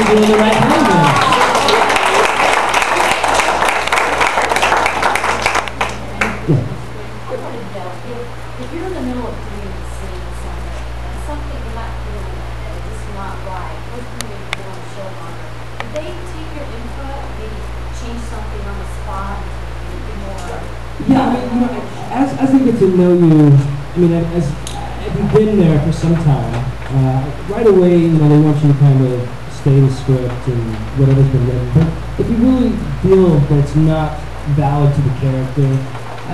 you're doing the right thing then. If you're in the middle of doing a scene or something, and something you're not feeling it, it's just not right, what's going to be on the show longer? Did they take your input, maybe change something on the spot, make it more? Yeah, I mean, you know, as we get to know you, I mean, as you've been there for some time, right away, you know, they want you to kind of stay the script and whatever's been written. But if you really feel that it's not valid to the character,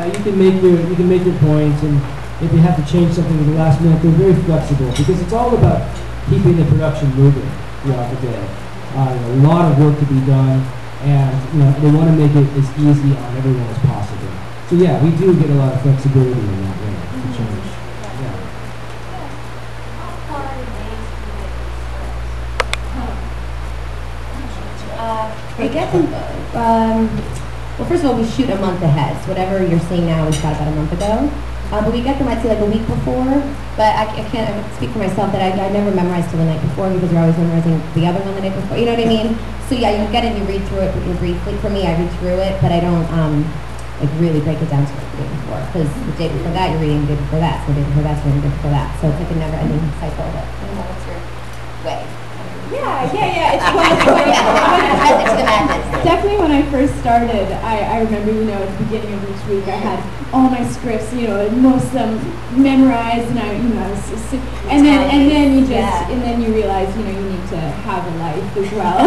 you can make your points, and if you have to change something at the last minute, they're very flexible because it's all about keeping the production moving throughout the day. A lot of work to be done, and you know, they want to make it as easy on everyone as possible. So yeah, we do get a lot of flexibility in that way to change. Yeah. We get them. Well, first of all, we shoot a month ahead. So whatever you're seeing now, we shot about a month ago. But we get them, I'd say, like a week before. But I can't speak for myself that I never memorized till the night before because you're always memorizing the other one the night before. You know what I mean? So yeah, you get it, you read through it briefly. For me, I read through it, but I don't like really break it down to like the day before. Because the day before that, you're reading the day before that. So the day before that, so the day before that. So it's like a never-ending cycle. But I don't know what's your way. Yeah. It's definitely when I first started, I remember, you know, at the beginning of each week, I had all my scripts, you know, and most of them memorized, and and then you just, and then you realize, you know, you need to have a life as well,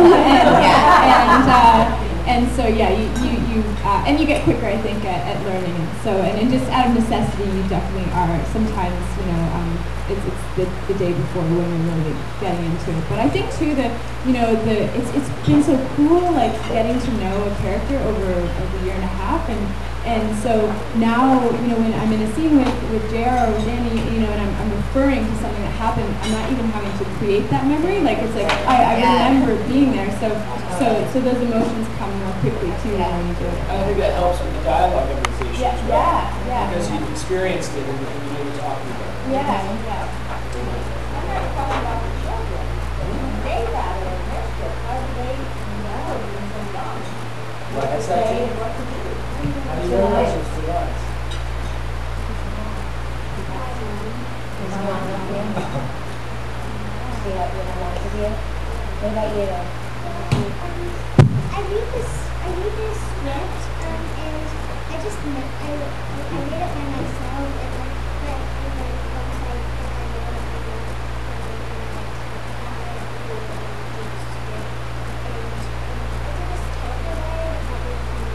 and so yeah, and you get quicker, I think, at learning, and so and just out of necessity, you definitely are sometimes, you know, it's the day before when you're really getting into it. But I think too that, you know, it's been so cool, like getting to know a character over a year and a half, and so now, you know, when I'm in a scene with JR or with Danny, you know, and I'm referring to something that happened, I'm not even having to create that memory. Like it's like I remember being there, so those emotions come more quickly too when you do it. I think that helps with the dialogue memorization as well. Yeah. Because you've experienced it and you're able to talk about it. Yeah. I'm not talking about the children. They got it in their script. How do they know when they're young? What has that changed? What to do? How do you realize it's the eyes? What about you? I read this script, and I just I read it by myself, and once I know it, I just talk about it, about the emotions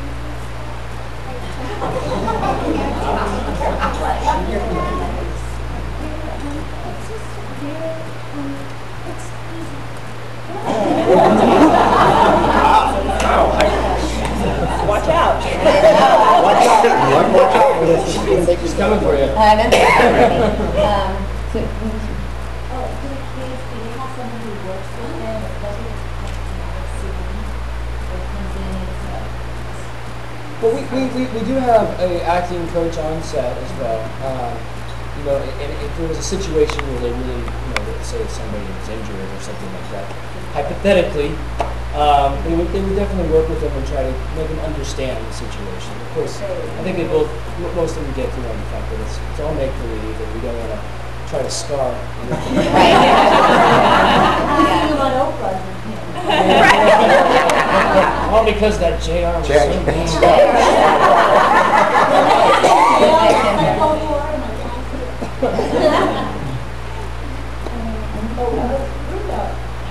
and stuff. It's just very it's easy. Watch out. Watch out for this. She's coming for you. I know. Do the kids, do they have someone who works with them that doesn't see them or comes in and Well, we do have an acting coach on set as well. You know, and if there was a situation where they really, you know, let's say somebody was injured or something like that, hypothetically, they would definitely work with them and try to make them understand the situation. Of course, I think they both, most of them get through on the fact that it's all make-believe and we don't want to try to scar anything. All because that JR was so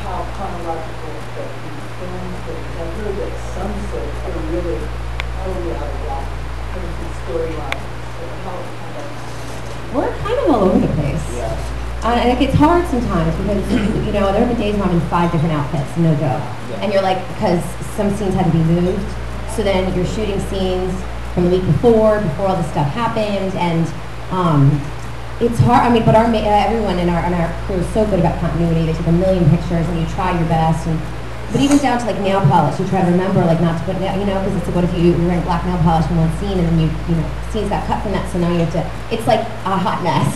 How chronological that you film things. I heard that some sets are really totally out of whack in terms of storylines. So how kind of We're kind of all over the place. And it gets hard sometimes because, you know, there have been days where I'm in 5 different outfits, no joke. And you're like, because some scenes had to be moved. So then you're shooting scenes from the week before all this stuff happened, and it's hard. I mean, but everyone in our crew is so good about continuity. They take a million pictures, and you try your best. But even down to like nail polish, you try to remember like not to put nail, you know, because it's like, what if you're wearing black nail polish in one scene, and then you know, scenes got cut from that, so now you have to. It's like a hot mess.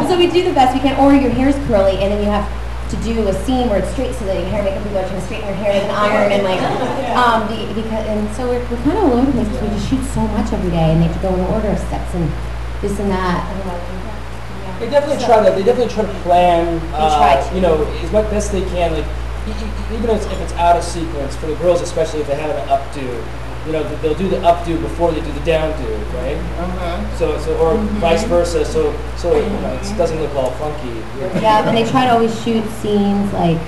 So we do the best we can. Or your hair's curly, and then you have to do a scene where it's straight, so that your hair and makeup people are trying to straighten their hair with an iron, and like, because, and so we're kind of all over the place because we just shoot so much every day, and they have to go in order of steps and this and that. They definitely try to plan. Try to. You know, as much best they can. Like even if it's out of sequence for the girls, especially if they have an updo. You know, they'll do the updo before they do the downdo, right? So or vice versa. So you know, it doesn't look all funky. Yeah, and they try to always shoot scenes like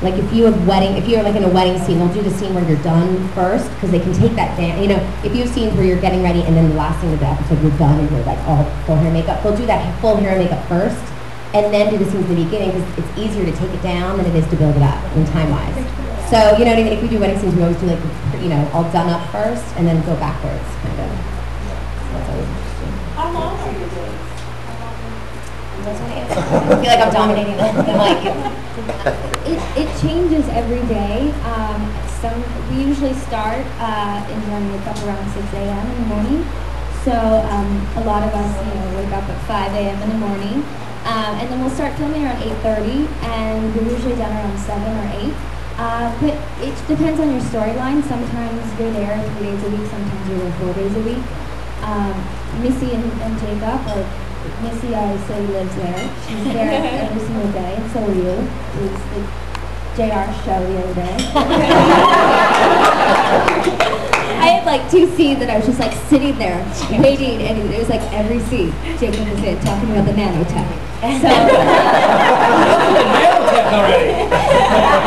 if you're like in a wedding scene, they'll do the scene where you're done first, because they can take that down. You know, if you have scenes where you're getting ready and then the last scene of the episode you're done and you're like all full hair and makeup, they'll do that full hair and makeup first, and then do the scenes in the beginning, because it's easier to take it down than it is to build it up in time-wise. So, you know what I mean? If we do wedding scenes, we always do like, you know, all done up first and then go backwards, kind of. That's always interesting. How long are your days? I feel like I'm dominating the mic. It changes every day. We usually start in morning wake up around 6 a.m. in the morning. So a lot of us, you know, wake up at 5 a.m. in the morning, and then we'll start filming around 8:30, and we're usually done around 7 or 8. But it depends on your storyline. Sometimes you're there 3 days a week. Sometimes you're there 4 days a week. Missy and Jacob, or Missy, I would say, lives there. She's there every single day, and so are you. It was the JR show the other day. I had like 2 scenes that I was just like sitting there waiting, and it was like every scene Jacob was in talking about the nanotech. So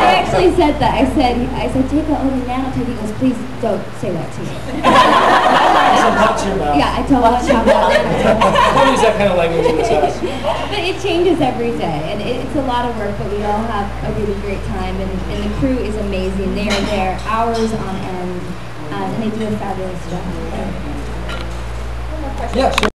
I actually said that. I said, Jacob, oh, the nanotech. He goes, please don't say that to me. Yeah, I told him about nanotech. Don't use that kind of language in this house. But it changes every day, and it's a lot of work, but we all have a really great time, and the crew is amazing. They are there hours on end, and they do a fabulous job. Yeah, sure.